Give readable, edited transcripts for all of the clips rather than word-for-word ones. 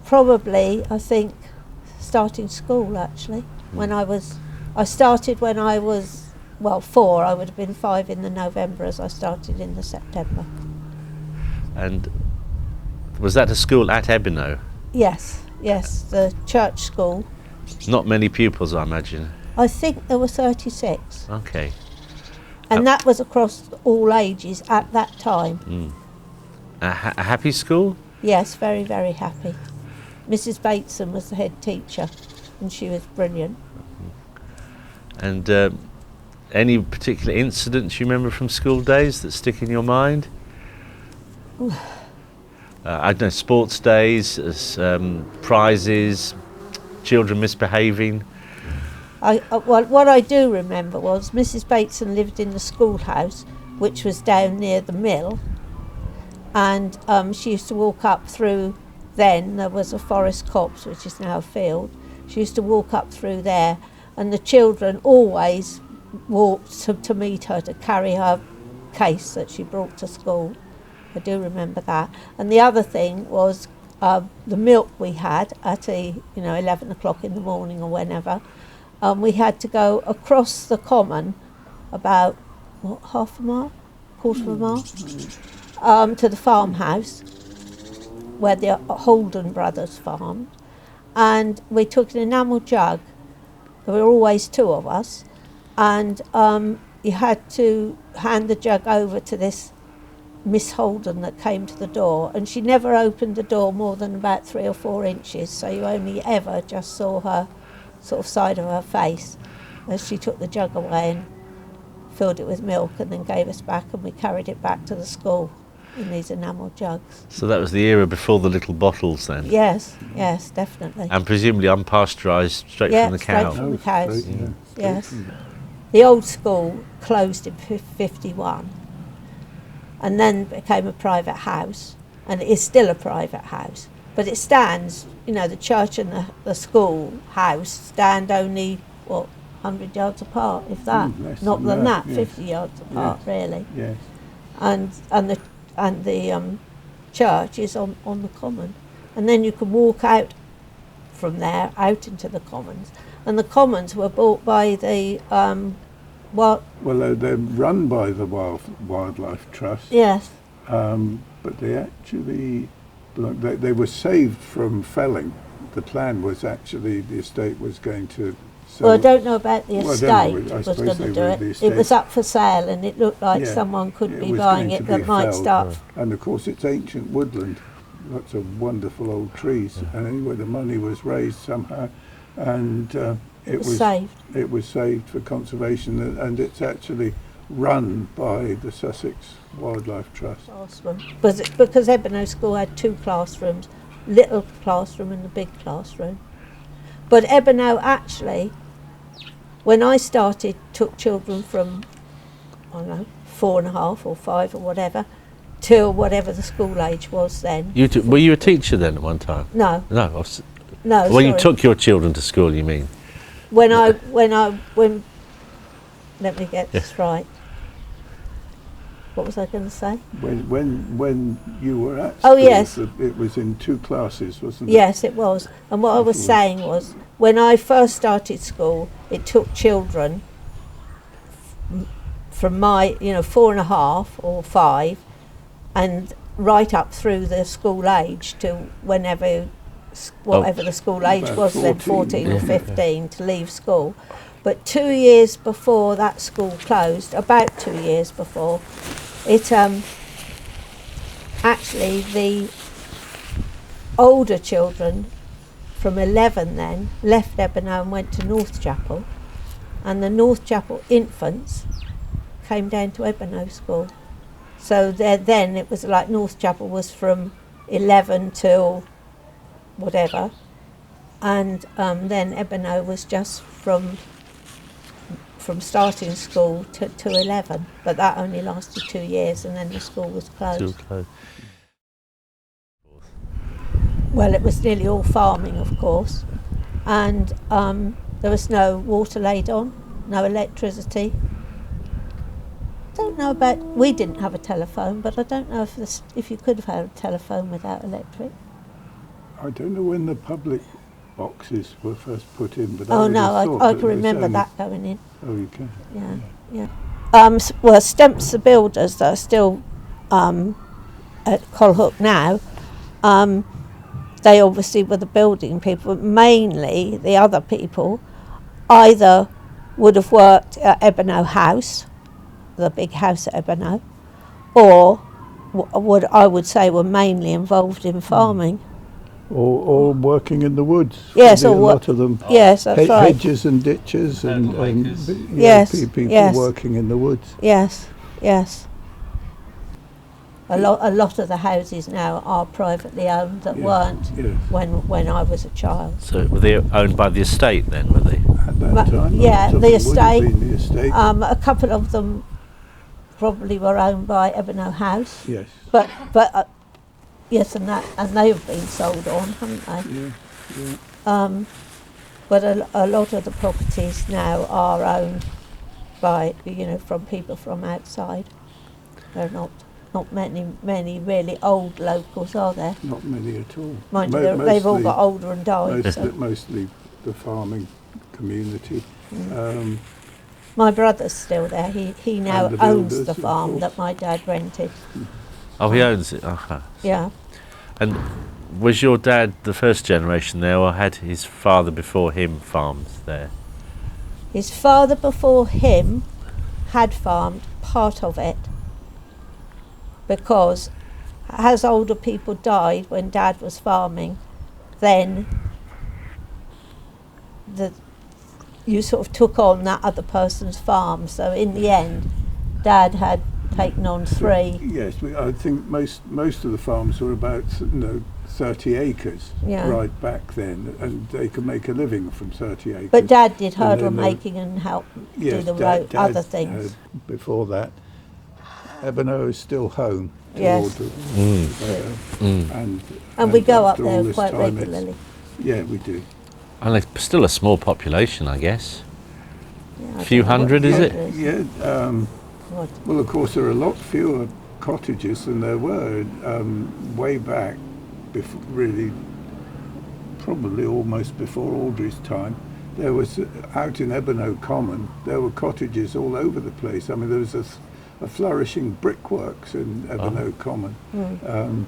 probably, I think, starting school actually. I started when I was, 4. I would have been 5 in the November as I started in the September. And was that a school at Ebenow? Yes, the church school. Not many pupils, I imagine. I think there were 36. Okay. And that was across all ages at that time. A happy school? Yes, very, very happy. Mrs. Bateson was the head teacher, and she was brilliant. And any particular incidents you remember from school days that stick in your mind? I don't know, sports days, prizes, children misbehaving. What I do remember was Mrs. Bateson lived in the schoolhouse, which was down near the mill, and she used to walk up through. Then there was a forest copse, which is now a field. She used to walk up through there, and the children always walked to meet her to carry her case that she brought to school. I do remember that. And the other thing was the milk we had at 11 o'clock in the morning or whenever. We had to go across the common about half a mile, quarter of a mile, to the farmhouse where the Goulden brothers farmed, and we took an enamel jug. There were always 2 of us, and you had to hand the jug over to this Miss Holden that came to the door, and she never opened the door more than about 3 or 4 inches, so you only ever just saw her sort of side of her face as she took the jug away and filled it with milk and then gave us back, and we carried it back to the school in these enamel jugs. So that was the era before the little bottles then? Yes, definitely. And presumably unpasteurised, straight from the cow? Straight from the cows, yes. The old school closed in 51 and then became a private house, and it is still a private house. But it stands, the church and the school house stand only, 100 yards apart, if that. Not than that, 50 yards apart, really. Yes. And the church is on the common, and then you can walk out from there out into the commons, and the commons were bought by the they're run by the Wildlife Trust. Yes. But they actually they were saved from felling. The plan was actually the estate was going to sell. Well, I don't know about the estate I was going suppose to they do were it. the estate. It was up for sale, and it looked like Yeah, someone could be was buying going it to that be might felled. start. And of course it's ancient woodland, lots of wonderful old trees. And anyway, the money was raised somehow, and it was saved. It was saved for conservation, and it's actually run by the Sussex Wildlife Trust. Classroom. Because Ebenow School had 2 classrooms, little classroom and the big classroom. But Ebenow actually, when I started, took children from, 4.5 or 5 or whatever, till whatever the school age was then. Were you a teacher then at one time? No. No. No. When you took your children to school, you mean? When let me get this right. What was I going to say? When you were at school, oh yes, it was in 2 classes, wasn't it? Yes, it was. And what I was saying was, when I first started school, it took children from my, 4.5 or 5, and right up through the school age to whatever the school age was, 14, then 14 or 15 to leave school. But 2 years before that school closed, about 2 years before, it actually the older children from 11 then left Ebenow and went to North Chapel, and the North Chapel infants came down to Ebenow School. So then it was like North Chapel was from 11 till whatever, and then Ebenow was just from starting school to 11, but that only lasted 2 years, and then the school was closed. Well, it was nearly all farming, of course, and there was no water laid on, no electricity. Don't know about. We didn't have a telephone, but I don't know if you could have had a telephone without electric. I don't know when the public boxes were first put in, but Oh I no, always thought I that can it was remember only- that going in. Oh, you can. Yeah. Well, Stemps the builders that are still at Colhook now, they obviously were the building people, but mainly the other people either would have worked at Ebeno House, the big house at Ebeno, or what I would say were mainly involved in farming. Or working in the woods. Yes, a or lot of them. Yes, that's right. Hedges and ditches and Yes, people yes. working in the woods. Yes. A lot of the houses now are privately owned that weren't Yes. when I was a child. So were they owned by the estate then, were they? At that time, yeah, lots of the them would have estate. been the estate. A couple of them probably were owned by Ebeno House, Yes. but yes, and they have been sold on, haven't they? Yeah. But a lot of the properties now are owned by from people from outside. They're not many really old locals, are there? Not many at all. Mind you, they've all Mostly- got older and died. Mostly the farming community. My brother's still there. He now And the owns builders, the of farm course. that my dad rented. Oh, he owns it. Uh-huh. Yeah. And was your dad the first generation there, or had his father before him farms there? His father before him had farmed part of it, because as older people died when Dad was farming, then you sort of took on that other person's farm. So in the end, Dad had taken on 3. Yes, I think most of the farms were about 30 acres Yeah. right back then, and they could make a living from 30 acres. But Dad did And hurdle then making and help do Yes, the Dad other things. had before that. Ebeno is still home to Yes. Audrey. And we go up after all there this quite time, it's- regularly. Yeah, we do. And it's still a small population, I guess. Yeah, I Few don't know what hundred, the is number it? Yeah. What? Well, of course, there are a lot fewer cottages than there were way back, really, probably almost before Audrey's time. There was, out in Ebeno Common, there were cottages all over the place. I mean, there was a flourishing brickworks in Ebeno Common. And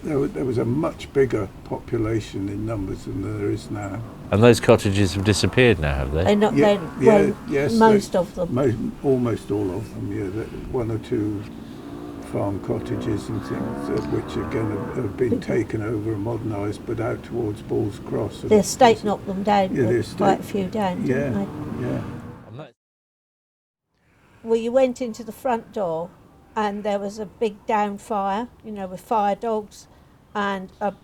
there was a much bigger population in numbers than there is now. And those cottages have disappeared now, have they? They're not. Yeah, Well, yes, most of them. Almost all of them, yeah. One or two farm cottages and things, which again have been taken over and modernised, but out towards Ball's Cross. The estate knocked them down. Yeah, the Quite a estate. few down, Yeah, didn't they? yeah. Well, you went into the front door, and there was a big down fire, with fire dogs, and a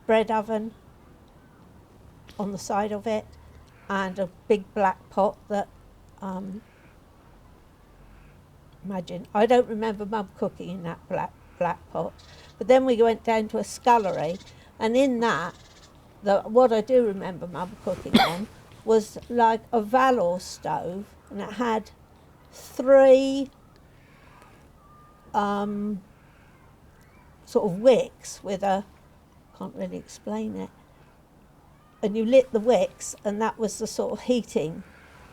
bread oven on the side of it, and a big black pot that. Imagine, I don't remember Mum cooking in that black pot, but then we went down to a scullery, and in that, what I do remember Mum cooking on was like a Valor stove, and it had 3 sort of wicks with can't really explain it, and you lit the wicks, and that was the sort of heating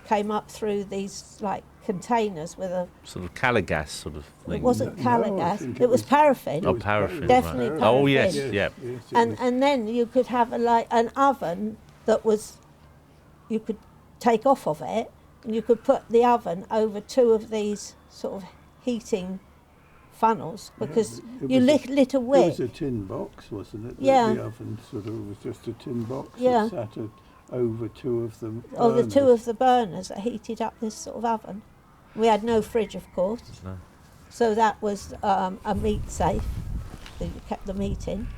came up through these like containers with a. Sort of caligas sort of thing. It wasn't No, I caligas. think it was paraffin. Oh, paraffin. Definitely right. paraffin. Oh, yes, Yes, yeah. yes, it And was. and then you could have an oven that was, you could take off of it, and you could put the oven over 2 of these sort of heating funnels, because It you was lit a It wick. was a tin box, wasn't it? Yeah. The oven sort of was just a tin box Yeah. that sat over 2 of them. Or the 2 of the burners that heated up this sort of oven. We had no fridge, of course, No. so that was a meat safe that you kept the meat in.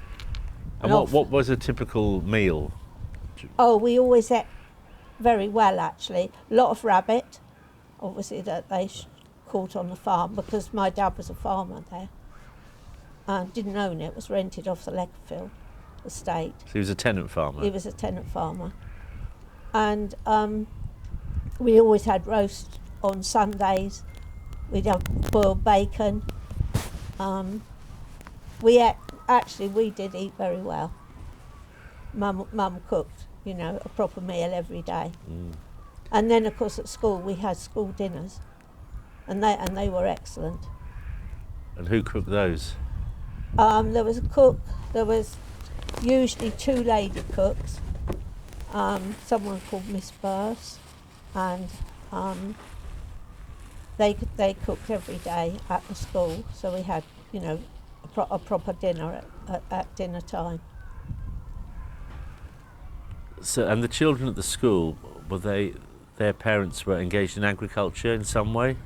And what was a typical meal? Oh, we always ate very well, actually. A lot of rabbit, obviously, that they caught on the farm, because my dad was a farmer there. Didn't own it, was rented off the Legfield estate. So he was a tenant farmer. He was a tenant farmer. And we always had roast on Sundays. We'd have boiled bacon. We ate actually we did eat very well. Mum cooked, you know, a proper meal every day. And then, of course, at school we had school dinners, and they were excellent. And who cooked those? There was a cook. There was usually 2 lady cooks. Someone called Miss Burse, and they cooked every day at the school. So we had, you know, a proper dinner at dinner time. So, and the children at the school, their parents were engaged in agriculture in some way?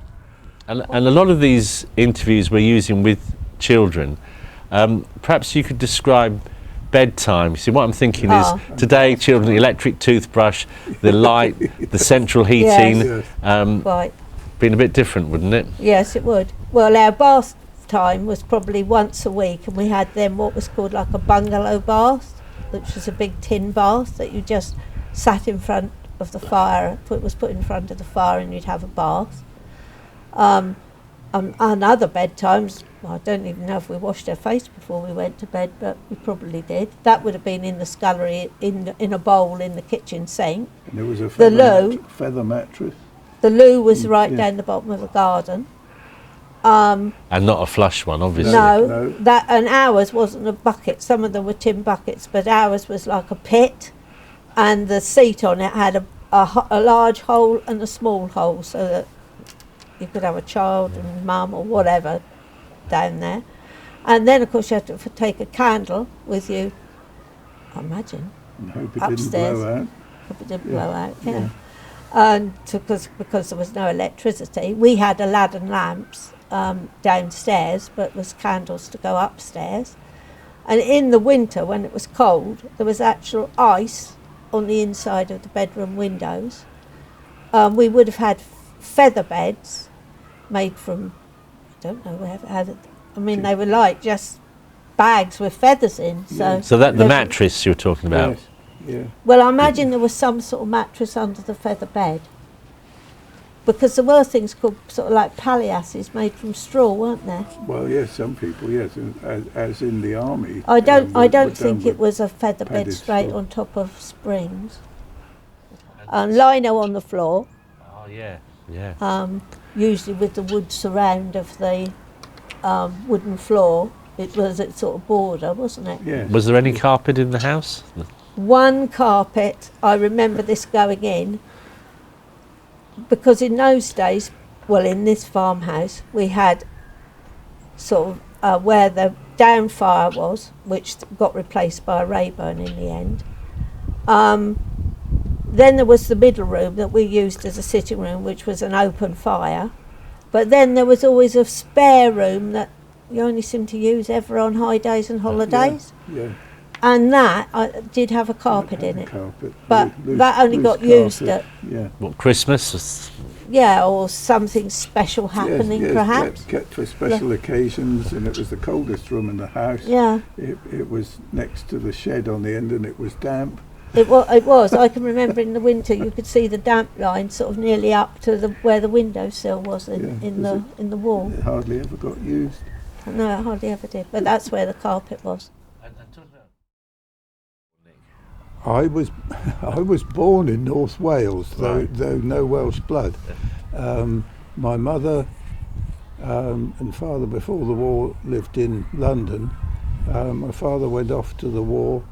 And a lot of these interviews we're using with children, perhaps you could describe bedtime. See, what I'm thinking is today children, the electric toothbrush, the light, the central heating, Yes. Right. been a bit different, wouldn't it? Yes, it would. Well, our bath time was probably once a week, and we had then what was called like a bungalow bath, which was a big tin bath that you just sat in front of the fire. It was put in front of the fire, and you'd have a bath. And other bedtimes, well, I don't even know if we washed our face before we went to bed, but we probably did. That would have been in the scullery, in a bowl in the kitchen sink. And there was a feather mattress. The loo was right yeah. down the bottom of the garden. And not a flush one, obviously. No, that, and ours wasn't a bucket. Some of them were tin buckets, but ours was like a pit, and the seat on it had a large hole and a small hole, so that you could have a child and mum or whatever down there. And then, of course, you had to take a candle with you, I imagine, And hope it upstairs. didn't blow out. Hope it didn't blow out, yeah. And because there was no electricity, we had Aladdin lamps downstairs, but was candles to go upstairs. And in the winter, when it was cold, there was actual ice on the inside of the bedroom windows. We would have had feather beds made from, I don't know I mean, they were like just bags with feathers in. So that the mattress you were talking about. Yes. Yeah. Well, I imagine there was some sort of mattress under the feather bed, because there were things called sort of like palliasses made from straw, weren't there? Well, yes, some people, yes, as in the army. I don't think it was a feather bed padded straight straw. on top of springs. Lino on the floor, Oh yeah. usually with the wood surround of the wooden floor. It was a sort of border, wasn't it? Yes. Was there any carpet in the house? One carpet, I remember this going in, because in those days, well, in this farmhouse, we had sort of where the down fire was, which got replaced by a Rayburn in the end. Then there was the middle room that we used as a sitting room, which was an open fire. But then there was always a spare room that you only seemed to use ever on high days and holidays. Yeah. And that did have a carpet in it. Carpet. But Loose- that only loose got used carpet. at, Yeah. What, Christmas? yeah, or something special happening, yes, perhaps. kept for special occasions, and it was the coldest room in the house. Yeah, It was next to the shed on the end, and it was damp. it was. I can remember in the winter you could see the damp line sort of nearly up to where the windowsill was in the wall. It hardly ever got used. No, it hardly ever did. But that's where the carpet was. I was born in North Wales, though no Welsh blood. My mother and father before the war lived in London. My father went off to the war,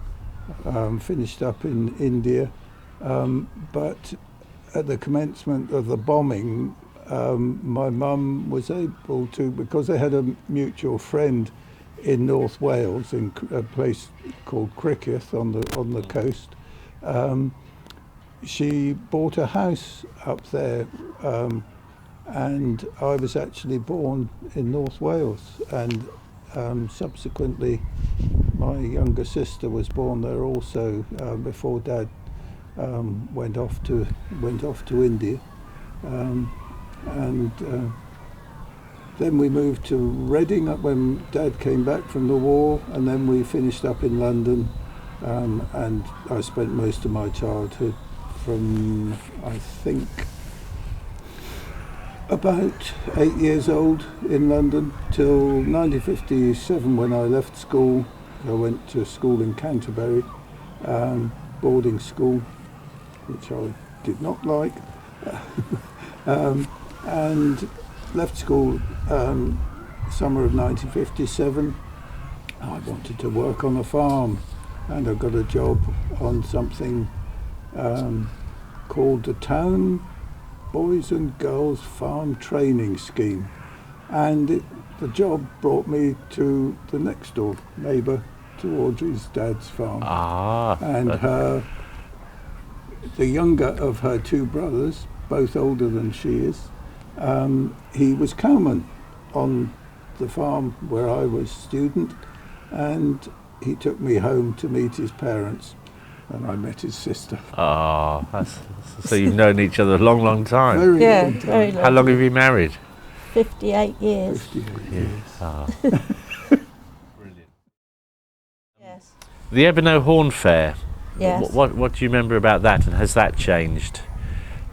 finished up in India, but at the commencement of the bombing, my mum was able to, because they had a mutual friend in North Wales, in a place called Criccieth on the coast. She bought a house up there, and I was actually born in North Wales, and subsequently my younger sister was born there also, before Dad went off to India, and then we moved to Reading when Dad came back from the war, and then we finished up in London, and I spent most of my childhood from, I think, about 8 years old in London till 1957 when I left school I went to school in Canterbury, boarding school, which I did not like, and left school summer of 1957. I wanted to work on a farm, and I got a job on something called the Town Boys and Girls Farm Training Scheme, and the job brought me to the next door neighbour to Audrey's dad's farm. And the younger of her two brothers, both older than she is, he was cowman on the farm where I was student, and he took me home to meet his parents, and I met his sister. So you've known each other a long, long time. Very long time. Very long. How long have you been married? 58 years. 58 years. Brilliant. Yes. The Ebeno Horn Fair. Yes. What do you remember about that, and has that changed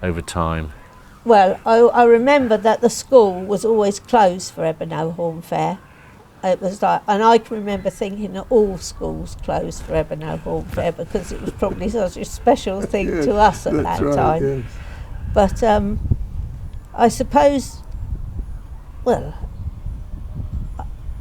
over time? Well, I remember that the school was always closed for Ebeno Horn Fair. It was like, and I can remember thinking that all schools closed for Ebeno Horn Fair because it was probably such a special thing to us at that time. Yes. But I suppose, well,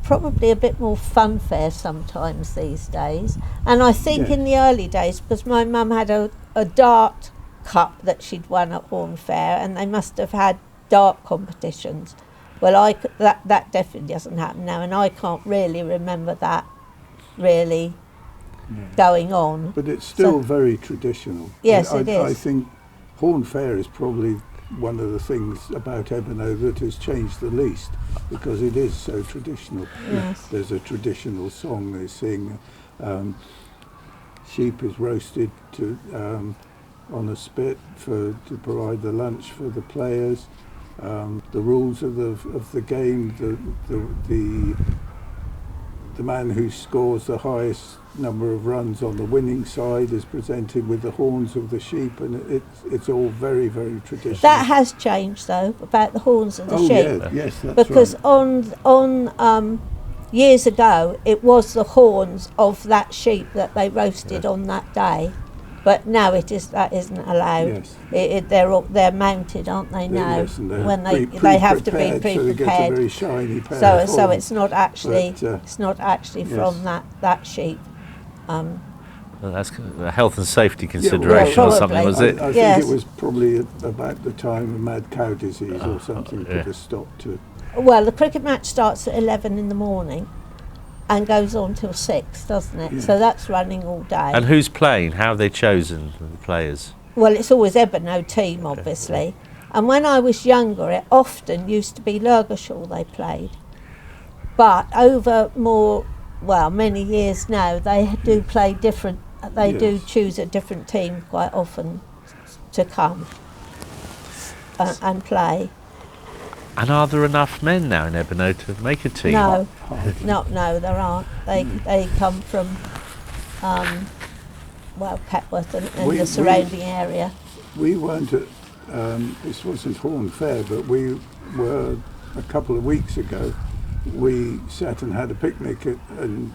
probably a bit more funfair sometimes these days. And I think in the early days, because my mum had a dart cup that she'd won at Horn Fair, and they must have had dart competitions. Well, that definitely doesn't happen now, and I can't really remember that really going on. But it's still very traditional. Yes, it is. I think Horn Fair is probably one of the things about Ebeno that has changed the least, because it is so traditional. Yes. There's a traditional song they sing. Sheep is roasted on a spit to provide the lunch for the players. The rules of the game, the man who scores the highest number of runs on the winning side is presented with the horns of the sheep, and it's all very, very traditional. That has changed though, about the horns of the sheep. Yes, that's because right. on years ago it was the horns of that sheep that they roasted on that day. But now that isn't allowed. Yes. They're mounted, aren't they now? Yes, and when they have to be so they get a pre-prepared. very shiny pair of So horns. it's not actually Yes. from that sheep. Well, that's a health and safety consideration well, or something, probably. was it? I Yes. think it was probably about the time of mad cow disease or something put a stop to. Well, the cricket match starts at 11 in the morning and goes on till 6, doesn't it? Yeah. So that's running all day. And who's playing? How have they chosen the players? Well, it's always Ebeno team, obviously. And when I was younger, it often used to be Lurgashall they played. But over many years now, they do play different. They do choose a different team quite often to come and play. And are there enough men now in Ebeno to make a team? No, there aren't. They come from Petworth and the surrounding area. We weren't at, this wasn't Horn Fair, but we were a couple of weeks ago. We sat and had a picnic in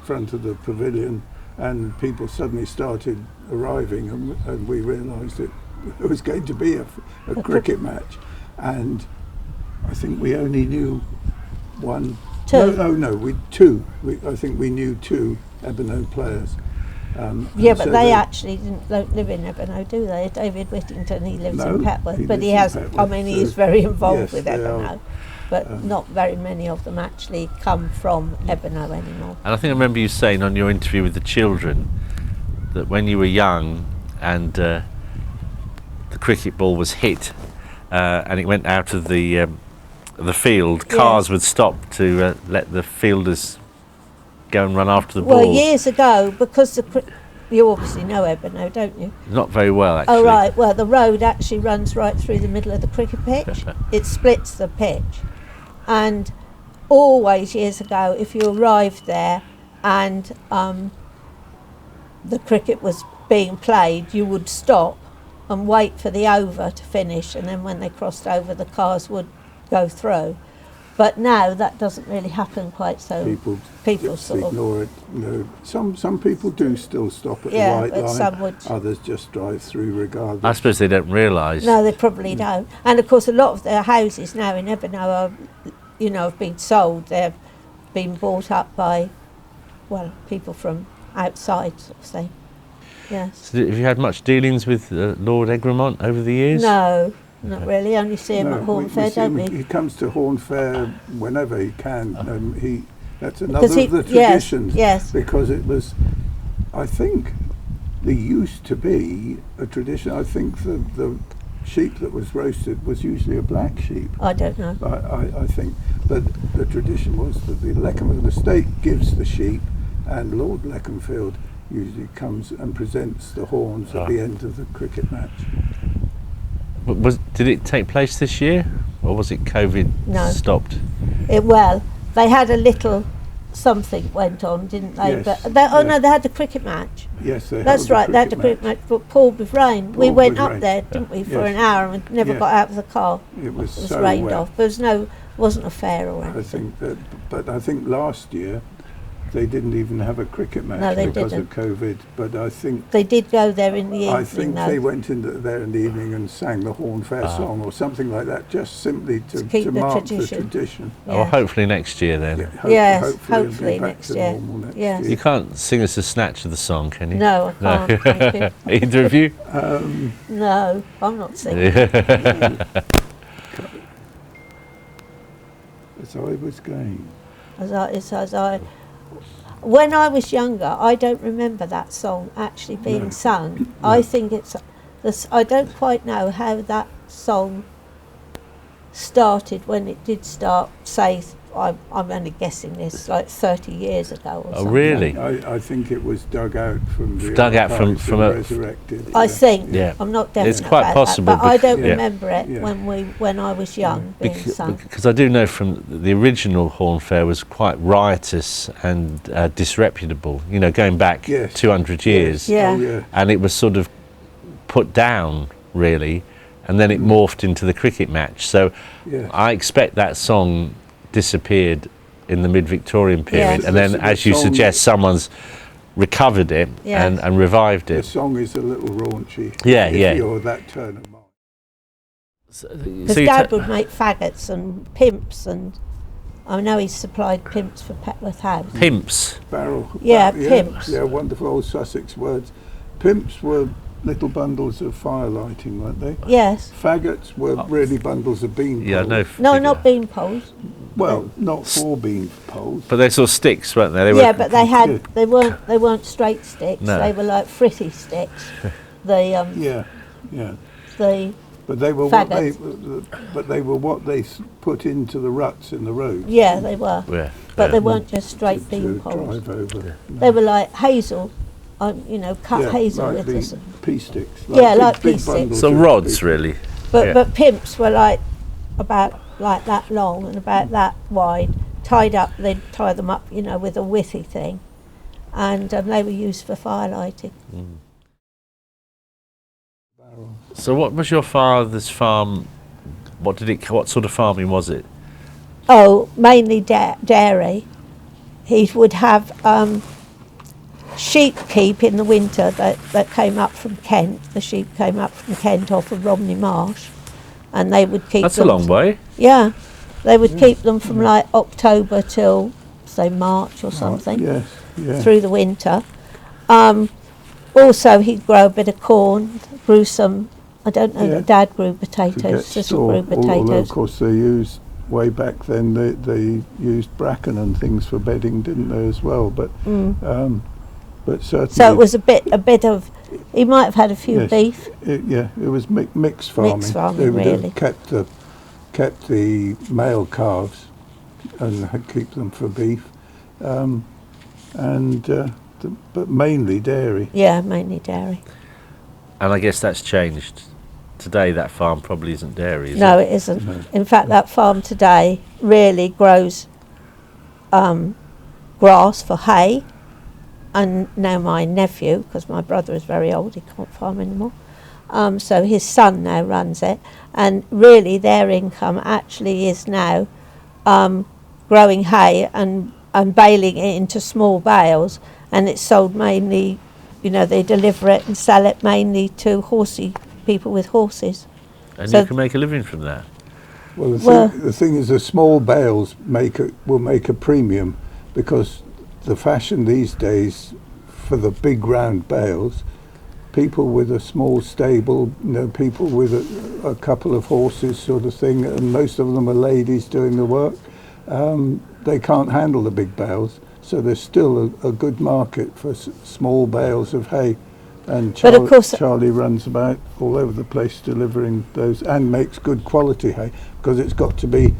front of the pavilion, and people suddenly started arriving, and we realised that there was going to be a cricket match, and I think we only knew one. Two. Two. I think we knew two Ebeno players. But so they actually don't live in Ebeno, do they? David Whittington, he lives in Petworth, but he has. He's very involved with Ebeno, but not very many of them actually come from Ebeno anymore. And I think I remember you saying on your interview with the children that when you were young and the cricket ball was hit and it went out of the field, cars would stop to let the fielders go and run after the ball. Well, years ago, because you obviously know Ebeno, don't you? Not very well, actually. Oh, right. Well, the road actually runs right through the middle of the cricket pitch. It splits the pitch. And always, years ago, if you arrived there and the cricket was being played, you would stop and wait for the over to finish, and then when they crossed over, the cars would go through. But now that doesn't really happen quite so. People just sort of ignore it. You know, some people do still stop at Yeah, the white but line. some would. Others just drive through regardless. I suppose they don't realise. No, they probably don't. And of course, a lot of their houses now in Ebano are, have been sold. They've been bought up by, people from outside, sort of thing. Yes. So have you had much dealings with Lord Egremont over the years? No, not really. Only see him at Horn Fair, see don't him, we? He comes to Horn Fair whenever he can. That's Because another of the traditions. Yes. Because it was, I think, there used to be a tradition. I think the sheep that was roasted was usually a black sheep. I don't know. I think. But the tradition was that the Leconfield estate gives the sheep, and Lord Leconfield usually comes and presents the horns at the end of the cricket match. But did it take place this year, or was it COVID stopped? They had a little something went on, didn't they? Yes, But they had the cricket match. Yes, they That's right. They had the cricket match, but poured with rain. We went up there, didn't we, for an hour and never got out of the car. It was It was so rained wet. off. There was wasn't a fair or anything. I think last year they didn't even have a cricket match because of COVID. But I think they did go there in the evening. I think they went there in the evening and sang the Horn Fair song or something like that, just simply to keep the mark tradition. the tradition. Yeah. Well, hopefully next year then. Hopefully it'll be back next to year. normal next Yes. year. You can't sing us a snatch of the song, can you? No, I can't. Thank you. Either of you? No, I'm not singing. As I was going. When I was younger, I don't remember that song actually being sung. No. I think I don't quite know how that song started, when it did start, say, I'm only guessing this, like 30 years ago or something. Oh, really? I think it was dug out from the Dug out from a resurrected. I think. Yeah. I'm not definite It's quite about possible, that, but I don't yeah. remember it Yeah. when I was young being sung. Because I do know from the original Horn Fair was quite riotous and disreputable, going back 200 years. Yeah. Oh, yeah. And it was sort of put down, really, and then it morphed into the cricket match. So Yeah. I expect that song disappeared in the mid-Victorian period, Yes. and then, The as you song- suggest, some's recovered it Yes. and revived The it. song is a little raunchy. Yeah, if yeah. you're that turn of mind. Because Dad would make faggots and pimps, and I know he supplied pimps for Petworth House. Pimps. Barrel. Yeah, pimps. Yeah, wonderful old Sussex words. Pimps were little bundles of firelighting, weren't they? Yes. Faggots were really bundles of bean poles. Yeah, I know. No, not bean poles. Well, not 4 bean poles. But they're sort of sticks, weren't they? Yeah, but they weren't straight sticks. No. They were like fritty sticks. The Yeah. the But they were faggots. what they put into the ruts in the road. Yeah, they were. Yeah. But yeah. they weren't just straight to bean poles. drive over. They were like hazel, cut hazel like with the this. pea sticks. Yeah, like pea big sticks. bundles So of rods, pea- really. But Yeah. pimps were like about like that long and about that wide, tied up. They'd tie them up, with a withy thing, and they were used for firelighting. So what was your father's farm? What sort of farming was it? Oh, mainly dairy. He would have sheep keep in the winter that came up from Kent. The sheep came up from Kent off of Romney Marsh, and they would keep That's them. a long way. Yeah, they would keep them from like October till say March or something Yes, yeah. through the winter. Also, he'd grow a bit of corn, grew some. I don't know. Yeah. That Dad grew To potatoes. get Cecil grew store. Although, of potatoes. course, they used, way back then, they used bracken and things for bedding, didn't they, as well? But certainly... So it was a bit of. He might have had a few Yes. beef. It was mixed farming. Mixed farming, They would really. have kept the male calves and keep them for beef, but mainly dairy. Yeah, mainly dairy. And I guess that's changed. Today that farm probably isn't dairy, is No, it? it isn't. No. In fact, that farm today really grows grass for hay. And now my nephew, because my brother is very old, he can't farm anymore. So his son now runs it. And really their income actually is now growing hay and baling it into small bales, and it's sold mainly, they deliver it and sell it mainly to people with horses. And So- you can make a living from that. Well, Well- the thing is, the small bales will make a premium, because the fashion these days for the big round bales, people with a small stable, people with a couple of horses sort of thing, and most of them are ladies doing the work, they can't handle the big bales. So there's still a good market for small bales of hay. And But of course- Charlie runs about all over the place delivering those, and makes good quality hay, because it's got to be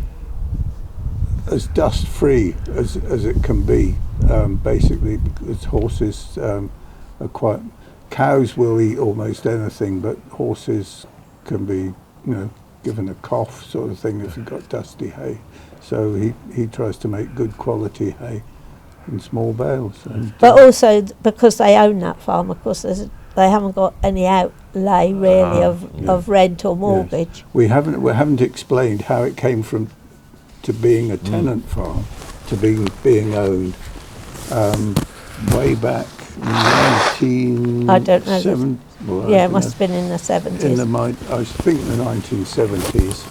as dust free as it can be, basically, because horses are quite, cows will eat almost anything, but horses can be, given a cough sort of thing if you've got dusty hay. So he tries to make good quality hay in small bales. And, But also because they own that farm, of course, they haven't got any outlay really of rent or mortgage. we haven't explained how it came from to being a tenant farm to being owned. Way back 19... I don't know. It must have been in the 70s. I think the 1970s.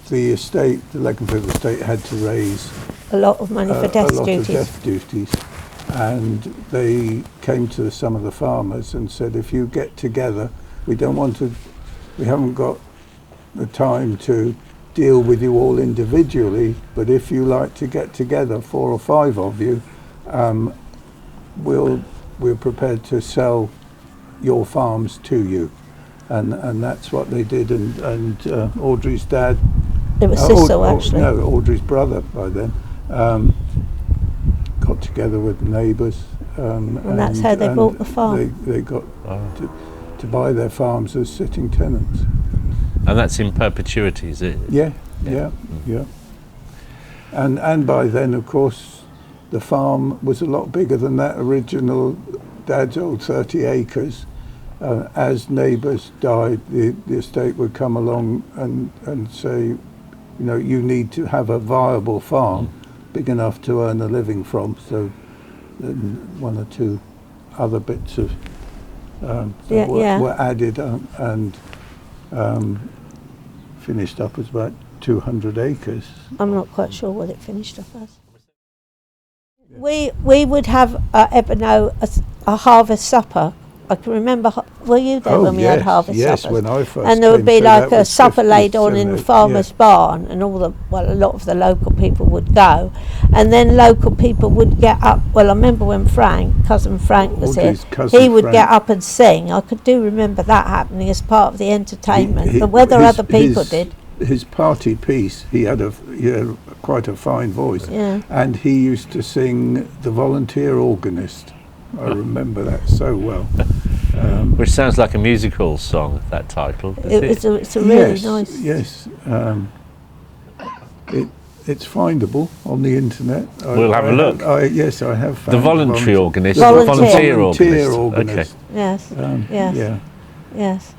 The Leconfield estate had to raise A lot of money for death duties. of death duties, and they came to some of the farmers and said, if you get together, we haven't got the time to deal with you all individually, but if you like to get together, 4 or 5 of you, we're prepared to sell your farms to you. And that's what they did, and Audrey's dad... It was Cecil, actually. No, Audrey's brother by then, got together with neighbours. And that's how they bought the farm. They got to buy their farms as sitting tenants. And that's in perpetuity, is it? Yeah. And by then, of course, the farm was a lot bigger than that original Dad's old 30 acres. As neighbours died, the estate would come along and say, you need to have a viable farm big enough to earn a living from. So then 1 or 2 other bits of were added and finished up as about 200 acres. I'm not quite sure what it finished up as. We would have at Ebeno a harvest supper. I can remember, were you there when we had harvest suppers? Yes, when I first And there would be came, like that a was supper 50s, laid on in the 70s, farmer's barn, and a lot of the local people would go. And then local people would get up, I remember when cousin Frank was Audrey's here, cousin he would Frank. get up and sing. I do remember that happening as part of the entertainment, but whether other people did. His party piece, he had quite a fine voice, and he used to sing The Volunteer Organist. I remember that so well. Which sounds like a musical song, that title. It's a really nice... Yes. It's findable on the internet. We'll have a look. Yes, I have found The voluntary organist. Volunteer Volunteer organist. Okay. Yes, Yeah. yes.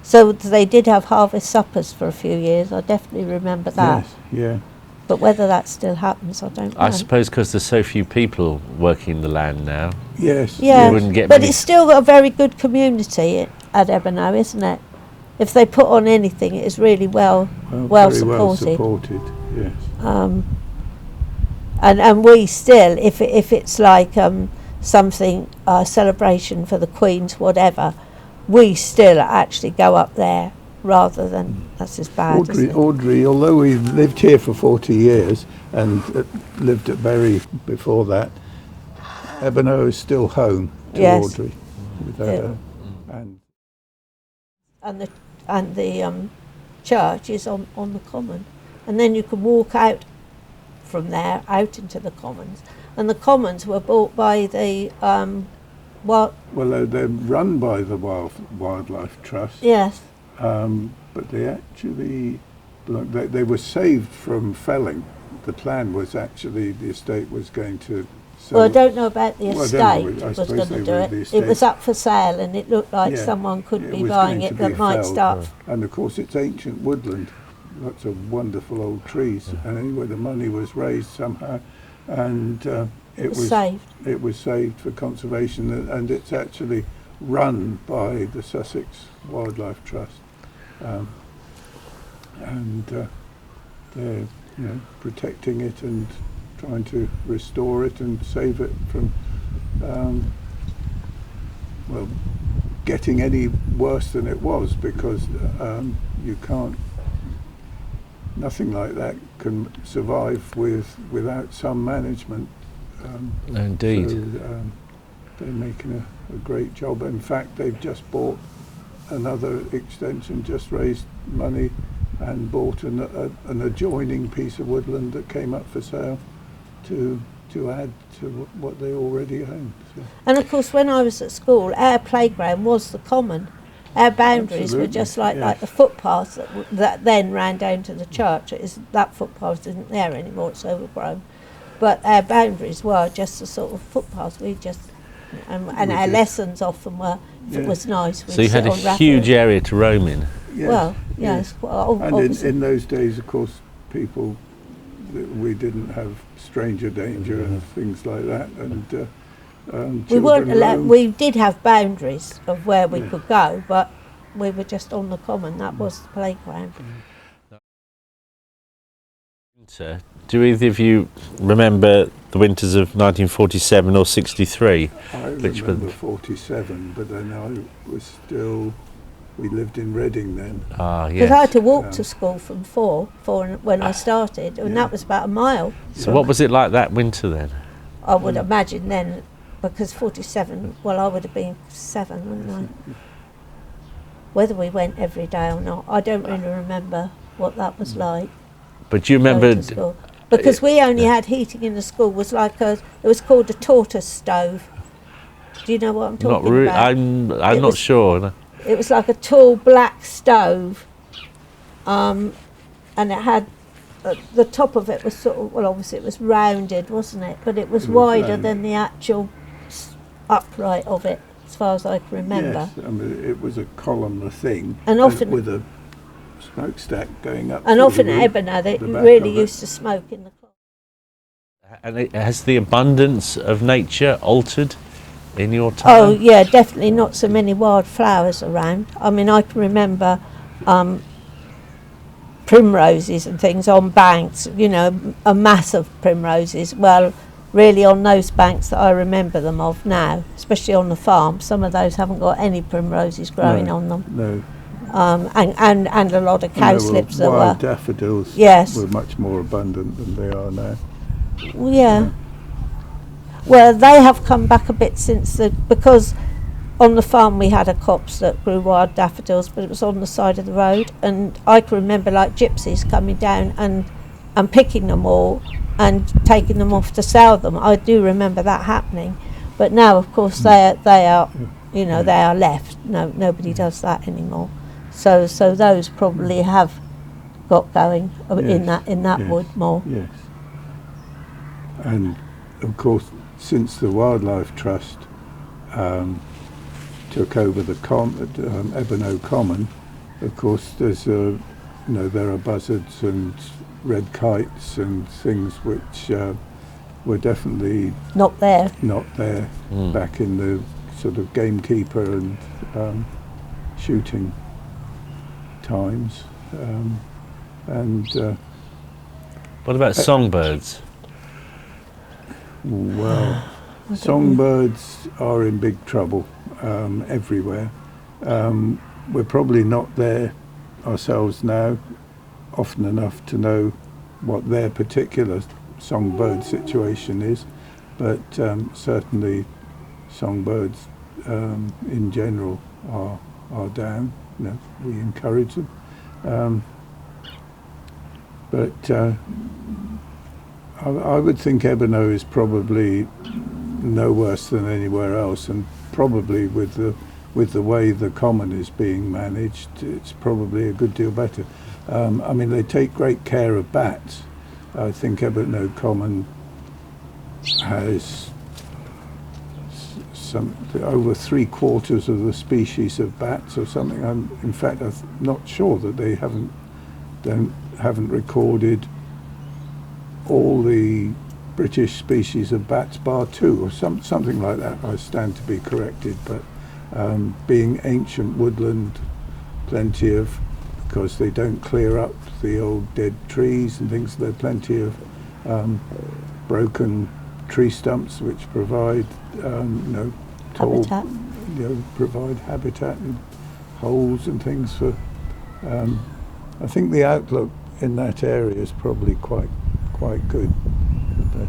So they did have harvest suppers for a few years. I definitely remember that. Yes, yeah. But whether that still happens, I don't know. I suppose because there's so few people working the land now. Yes. Yeah, You wouldn't get but many. it's still a very good community at Ebeno, isn't it? If they put on anything, it is really well Very supported. well supported, yes. And we still, if it's like something, celebration for the Queen's, whatever, we still actually go up there rather than, that's as bad, isn't it? Audrey, although we lived here for 40 years and lived at Bury before that, Ebeno is still home to Audrey. And the church is on the common, and then you can walk out from there out into the commons, and the commons were bought by the they're run by the Wildlife Trust. Yes. But they actually they were saved from felling. The plan was actually the estate was going to sell. Well, I don't know about the Well, I estate don't know, I was suppose going they to do were it. the It estate. was up for sale, and it looked like Yeah, someone could be was buying going it to that be might felled. start. And of course, it's ancient woodland. lots of wonderful old trees. And anyway, the money was raised somehow, and it was saved. It was saved for conservation, and it's actually run by the Sussex Wildlife Trust, and they're protecting it and trying to restore it and save it from getting any worse than it was, because nothing like that can survive without some management. Indeed. So, they're making a great job. In fact, they've just bought another extension, just raised money and bought an adjoining piece of woodland that came up for sale to add to what they already own. So. And of course, when I was at school, our playground was the common. Our boundaries were Absolutely, just like yes. the footpaths that then ran down to the church. That footpath isn't there anymore; it's overgrown. But our boundaries were just the sort of footpaths. And our lessons often were, if it was nice, we'd So you sit had on a huge area to roam in. Yes, Well, yes. yes. And in those days, of course, we didn't have stranger danger and things like that, and We weren't children allowed. roamed. We did have boundaries of where we could go, but we were just on the common. That was the playground. Do either of you remember the winters of 1947 or 63? I remember 47, but then we lived in Reading then. Ah, Because I had yes. to walk to school from four when I started, and Yeah. that was about a mile. So what was it like that winter then? I would imagine then, because 47, well, I would have been 7, wouldn't I? Whether we went every day or not, I don't really remember what that was like. But do you going remember? to school. Because we only had heating in the school, it was called a Tortoise Stove. Do you know what I'm Not talking really. about? I'm It not was- sure. No. It was like a tall black stove, and it had the top of it was sort of, well, obviously it was rounded, wasn't it? But it was It was wider round. than the actual upright of it, as far as I can remember. Yes, I mean, it was a columnar thing, And often- with a smokestack going up. And through often the at roof, Ebener, they the back really of it. used to smoke in the closet. And has the abundance of nature altered in your Oh time? yeah, definitely not so many wildflowers around. I mean, I can remember primroses and things on banks, a mass of primroses. Well, really on those banks that I remember them of now, especially on the farm. Some of those haven't got any primroses growing No, on them. No. And a lot of And there were cowslips that wild were. daffodils Yes. were much more abundant than they are now. Well, yeah. Well, they have come back a bit because on the farm we had a copse that grew wild daffodils, but it was on the side of the road, and I can remember like gypsies coming down and picking them all and taking them off to sell them. I do remember that happening, but now of course they are they are left. No, nobody does that anymore. So those probably have got going in that yes, wood more. Yes. And of course, since the Wildlife Trust took over the Ebener Common, of course there are buzzards and red kites and things which were definitely Not there. not there back in the sort of gamekeeper and shooting times. What about songbirds? Well, songbirds are in big trouble everywhere. We're probably not there ourselves now often enough to know what their particular songbird situation is, but certainly songbirds in general are down. We encourage them, but I would think Ebener is probably no worse than anywhere else, and probably with the way the common is being managed, it's probably a good deal better. I mean, they take great care of bats. I think Ebener Common has over 3/4 of the species of bats or something. In fact, I'm not sure that they don't haven't recorded all the British species of bats bar 2 or something like that. I stand to be corrected, but being ancient woodland, plenty of, because they don't clear up the old dead trees and things, there are plenty of broken tree stumps which provide tall, Habitat. Provide habitat and holes and things for I think the outlook in that area is probably quite good, but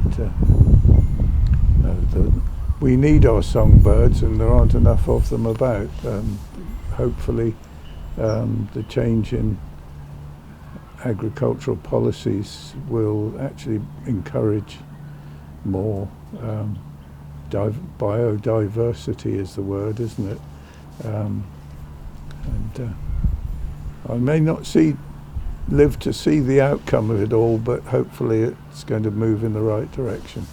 we need our songbirds and there aren't enough of them about. Hopefully the change in agricultural policies will actually encourage more biodiversity is the word, isn't it? I may not live to see the outcome of it all, but hopefully it's going to move in the right direction.